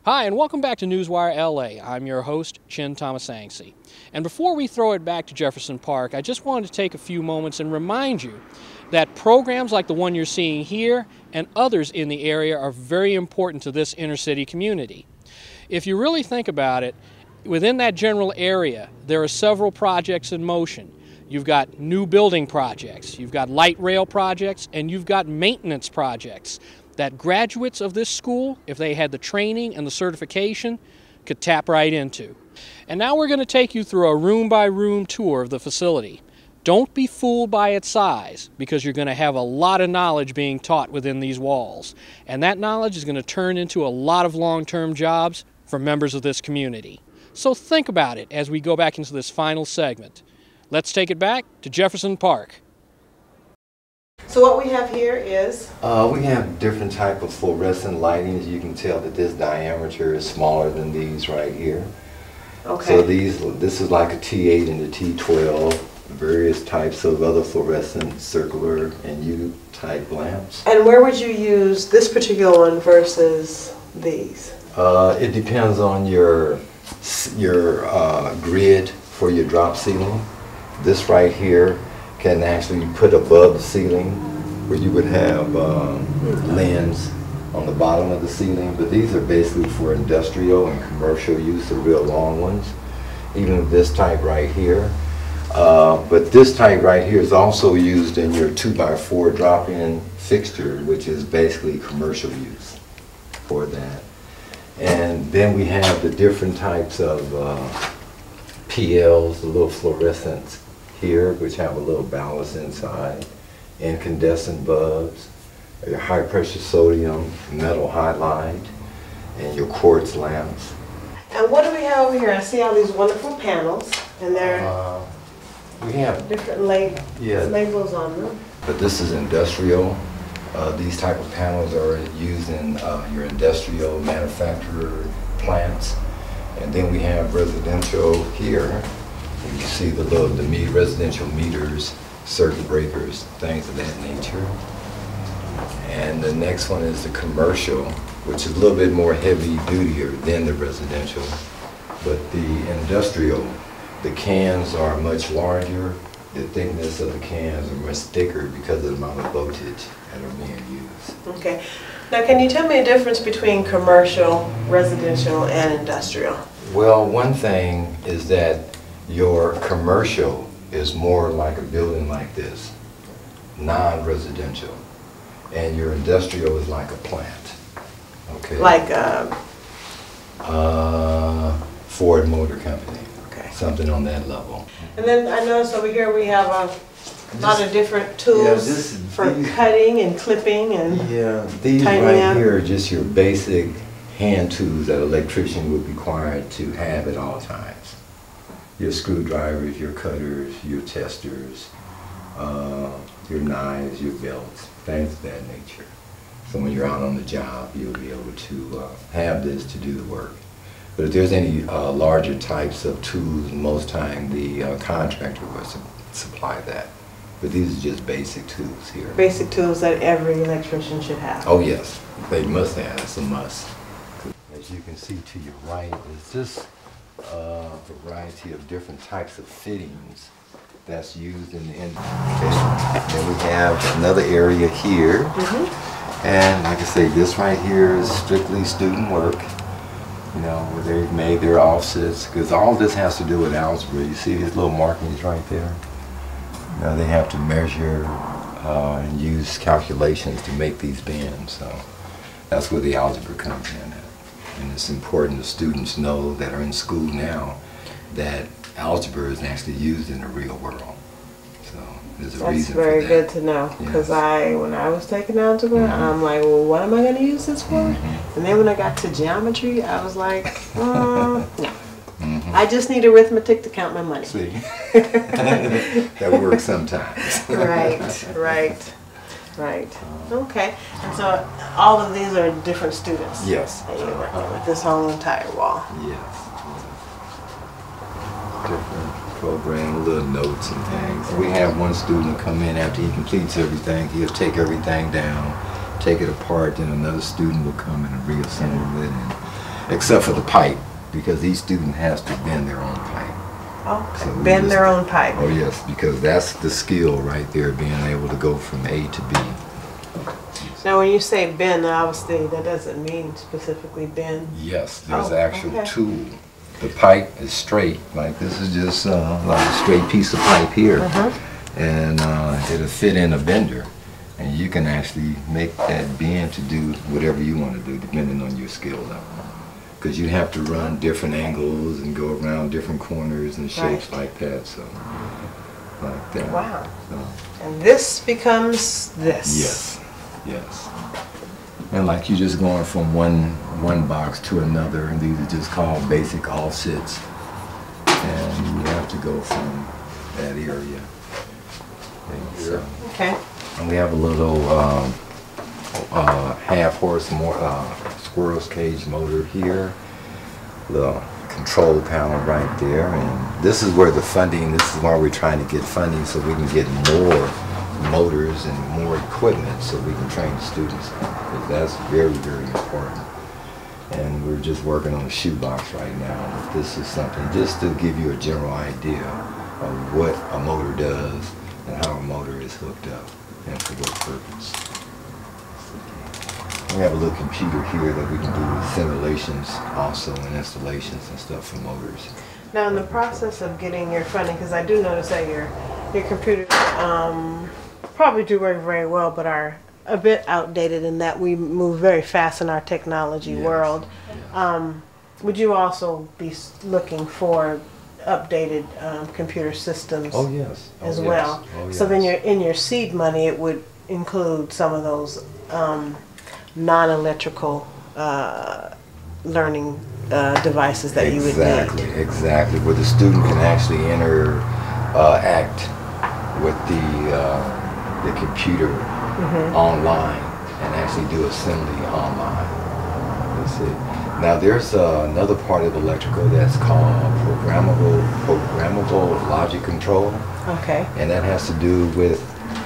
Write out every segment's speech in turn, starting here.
Hi, and welcome back to Newswire LA. I'm your host, Chin Thomasangsi. And before we throw it back to Jefferson Park, I just wanted to take a few moments and remind you that programs like the one you're seeing here and others in the area are very important to this inner city community. If you really think about it, within that general area, there are several projects in motion. You've got new building projects, you've got light rail projects, and you've got maintenance projects that graduates of this school, if they had the training and the certification, could tap right into. And now we're going to take you through a room-by-room tour of the facility. Don't be fooled by its size, because you're going to have a lot of knowledge being taught within these walls. And that knowledge is going to turn into a lot of long-term jobs for members of this community. So think about it as we go back into this final segment. Let's take it back to Jefferson Park. So what we have here is? We have different type of fluorescent lighting. As you can tell that this diameter is smaller than these right here. Okay. So this is like a T8 and a T12, various types of other fluorescent, circular, and U-type lamps. And where would you use this particular one versus these? It depends on your grid for your drop ceiling. This right here can actually put above the ceiling where you would have lens on the bottom of the ceiling, but these are basically for industrial and commercial use, the real long ones. Even this type right here. But this type right here is also used in your 2x4 drop-in fixture, which is basically commercial use for that. And then we have the different types of PLs, the little fluorescents here, which have a little ballast inside, incandescent bulbs, your high pressure sodium, metal halide, and your quartz lamps. And what do we have over here? I see all these wonderful panels, and they're we have different labels on them. But this is industrial. These type of panels are used in your industrial manufacturer plants. And then we have residential here. You see the residential meters, circuit breakers, things of that nature. And the next one is the commercial, which is a little bit more heavy dutier than the residential. But the industrial, the cans are much larger. The thickness of the cans are much thicker because of the amount of voltage that are being used. Okay. Now can you tell me a difference between commercial, residential, and industrial? Well, one thing is that your commercial is more like a building like this, non-residential, and your industrial is like a plant. Okay. Like Ford Motor Company. Okay. Something on that level. And then I notice over here we have a lot of different tools for cutting and clipping and these tightening right up. here are just your basic hand tools that an electrician would be required to have at all times. Your screwdrivers, your cutters, your testers, your knives, your belts, things of that nature. So when you're out on the job, you'll be able to have this to do the work. But if there's any larger types of tools, most time the contractor will supply that. But these are just basic tools here. Basic tools that every electrician should have. Oh yes, they must have. It's a must. As you can see to your right is this variety of different types of fittings that's used in the industry. Then we have another area here. And like I say, this right here is strictly student work. You know, where they've made their offsets, because all this has to do with algebra. You see these little markings right there? Now they have to measure and use calculations to make these bends. So that's where the algebra comes in. And it's important the students know that are in school now that algebra is actually used in the real world. So there's a reason for that. That's very good to know, because when I was taking algebra, I'm like, well, what am I going to use this for? And then when I got to geometry, I was like, no. I just need arithmetic to count my money. See, that works sometimes. Right. Okay. And so all of these are different students. Yes. That you're working with this whole entire wall. Yes. Different program, little notes and things. We have one student come in after he completes everything. He'll take everything down, take it apart, then another student will come and reassemble it. except for the pipe, because each student has to bend their own pipe. Okay, So bend their own pipe. Oh yes, because that's the skill right there, being able to go from A to B. Now, when you say bend, obviously that doesn't mean specifically bend. Yes, there's Oh, an actual okay. tool. The pipe is straight, like this is just like a straight piece of pipe here, and it'll fit in a bender, and you can actually make that bend to do whatever you want to do, depending on your skill level. Because you have to run different angles and go around different corners and shapes like that, so like that. Wow. So. And this becomes this. Yes, yes. And like you're just going from one box to another, and these are just called basic offsets. And you have to go from that area. And so, Okay. and we have a little half-horse squirrel's cage motor here. The control panel right there, and this is where the funding. This is why we're trying to get funding, so we can get more motors and more equipment so we can train the students, because that's very, very important. And we're just working on a shoebox right now. This is something just to give you a general idea of what a motor does and how a motor is hooked up and for what purpose. We have a little computer here that we can do simulations also, and installations and stuff for motors. Now, in the process of getting your funding, because I do notice that your computers probably do work very well, but are a bit outdated in that we move very fast in our technology world. Would you also be looking for updated computer systems as well? Oh, yes. So then in your seed money, it would include some of those non-electrical learning devices that you would need. Exactly, where the student can actually interact with the computer online and actually do assembly online. That's it. Now there's another part of electrical that's called programmable logic control. Okay. And that has to do with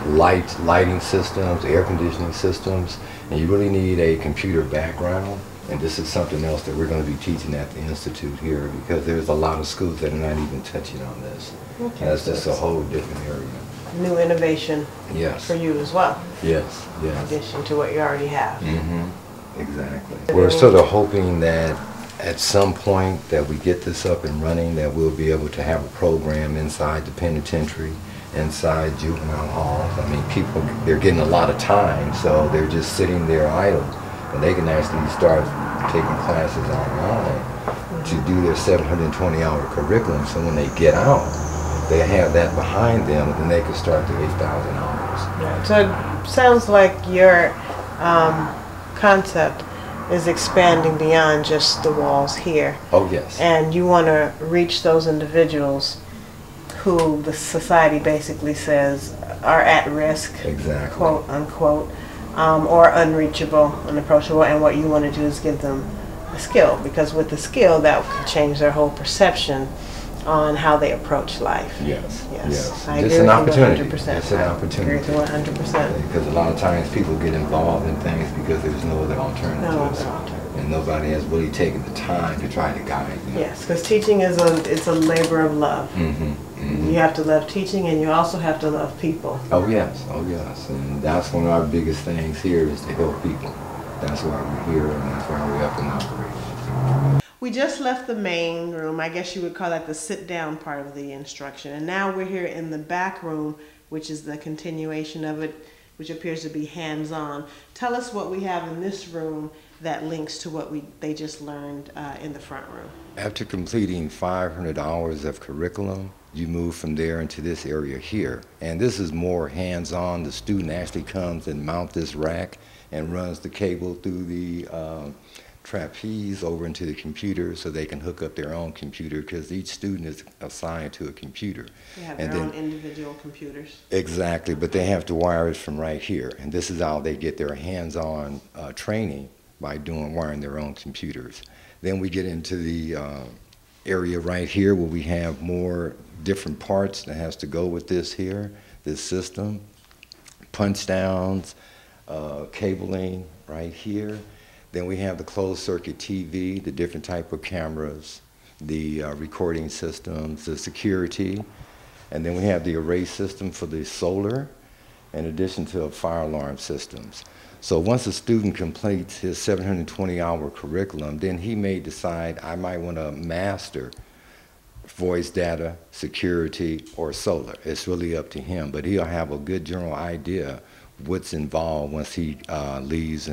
lighting systems, air conditioning systems, and you really need a computer background. And this is something else that we're going to be teaching at the Institute here, because there's a lot of schools that are not even touching on this. Okay. That's just a whole different area. New innovation for you as well. Yes, yes. In addition to what you already have. Exactly. We're sort of hoping that at some point that we get this up and running, that we'll be able to have a program inside the penitentiary, inside juvenile halls. I mean, people, they're getting a lot of time, so they're just sitting there idle. And they can actually start taking classes online to do their 720-hour curriculum, so when they get out, they have that behind them, and then they can start their 8,000 hours. Right. So it sounds like your concept is expanding beyond just the walls here. Oh, yes. And you want to reach those individuals who the society basically says are at risk, quote unquote, or unreachable, unapproachable, and what you want to do is give them a skill, because with the skill that could change their whole perception on how they approach life. Yes. I Just agree an with you opportunity. 100%. It's an opportunity. I agree with you 100%. Because a lot of times people get involved in things because there's no other alternatives. And nobody has really taken the time to try to guide them. Yes, because teaching is a labor of love. You have to love teaching, and you also have to love people. Oh yes, and that's one of our biggest things here, is to help people. That's why we're here, and that's why we're up and operating. We just left the main room. I guess you would call that the sit-down part of the instruction. And now we're here in the back room, which is the continuation of it, which appears to be hands-on. Tell us what we have in this room that links to what they just learned in the front room. After completing 500 hours of curriculum, you move from there into this area here. And this is more hands-on. The student actually comes and mounts this rack and runs the cable through the trapeze over into the computer, so they can hook up their own computer, because each student is assigned to a computer. They have their own individual computers. Exactly, but they have to wire it from right here. And this is how they get their hands-on training, by wiring their own computers. Then we get into the area right here where we have more different parts that has to go with this here, this system. Punch downs, cabling right here. Then we have the closed circuit TV, the different type of cameras, the recording systems, the security, and then we have the array system for the solar, in addition to fire alarm systems. So once a student completes his 720-hour curriculum, then he may decide, I might want to master voice data, security, or solar. It's really up to him, but he'll have a good general idea what's involved once he leaves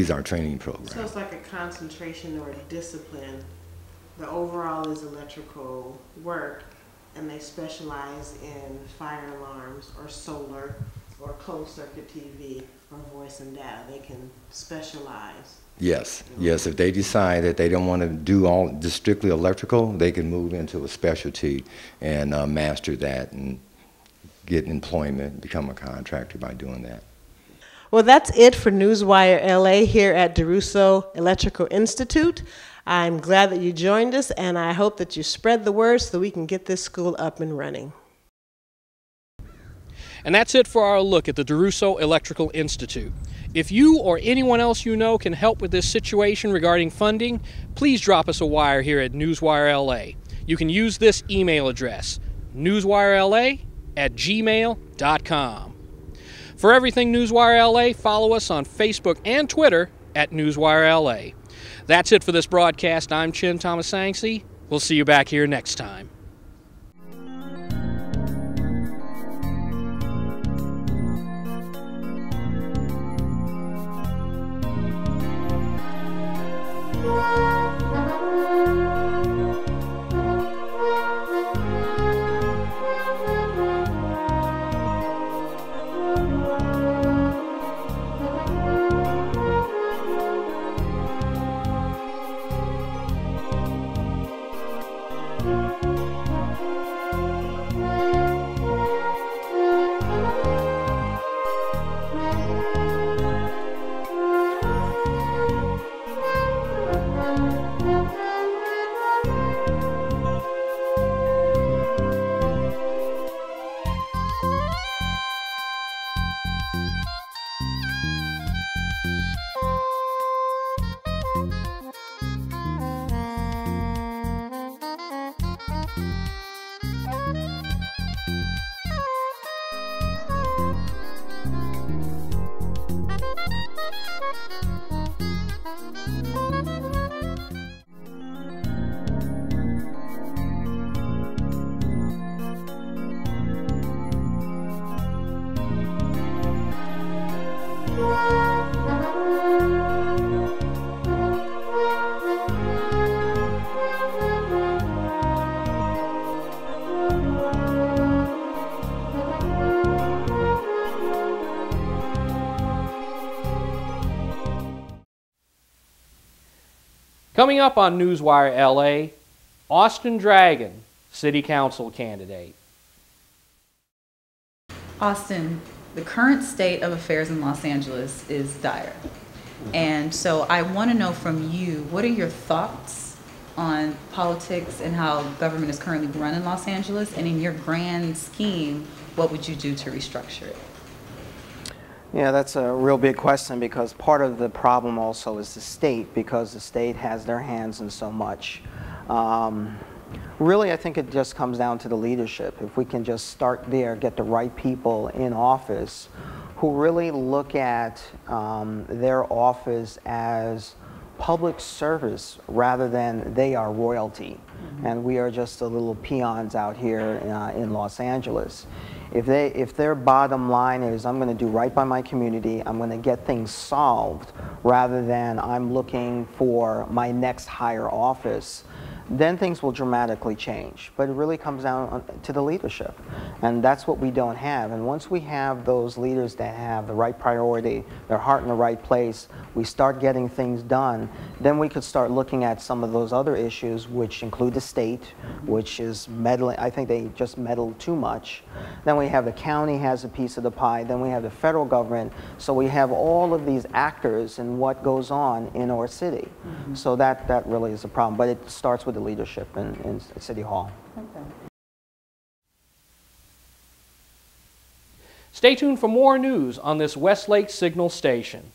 our training program. So it's like a concentration or a discipline. The overall is electrical work, and they specialize in fire alarms or solar or closed circuit TV or voice and data. They can specialize. Yes, yes. If they decide that they don't want to do all just strictly electrical, they can move into a specialty and master that and get employment, become a contractor by doing that. Well, that's it for Newswire LA here at DeRusso Electrical Institute. I'm glad that you joined us, and I hope that you spread the word so we can get this school up and running. And that's it for our look at the DeRusso Electrical Institute. If you or anyone else you know can help with this situation regarding funding, please drop us a wire here at Newswire LA. You can use this email address, newswirela@gmail.com. For everything Newswire LA, follow us on Facebook and Twitter at Newswire LA. That's it for this broadcast. I'm Chin Thomas-Sanksy. We'll see you back here next time. Coming up on Newswire LA, Austin Dragon, City Council candidate. Austin, the current state of affairs in Los Angeles is dire. And so I want to know from you, what are your thoughts on politics and how government is currently run in Los Angeles? And in your grand scheme, what would you do to restructure it? Yeah, that's a real big question, because part of the problem also is the state, because the state has their hands in so much. Really, I think it just comes down to the leadership. If we can just start there, get the right people in office who really look at their office as public service rather than they are royalty. And we are just the little peons out here in Los Angeles. If their bottom line is, I'm going to do right by my community, I'm going to get things solved, rather than I'm looking for my next higher office, then things will dramatically change. But it really comes down to the leadership, and that's what we don't have. And once we have those leaders that have the right priority, their heart in the right place, we start getting things done, then we could start looking at some of those other issues, which include the state, which is meddling. I think they just meddle too much. Then we have the county has a piece of the pie, then we have the federal government, so we have all of these actors in what goes on in our city. So that really is a problem, but it starts with the leadership in City Hall. Okay. Stay tuned for more news on this Westlake Signal station.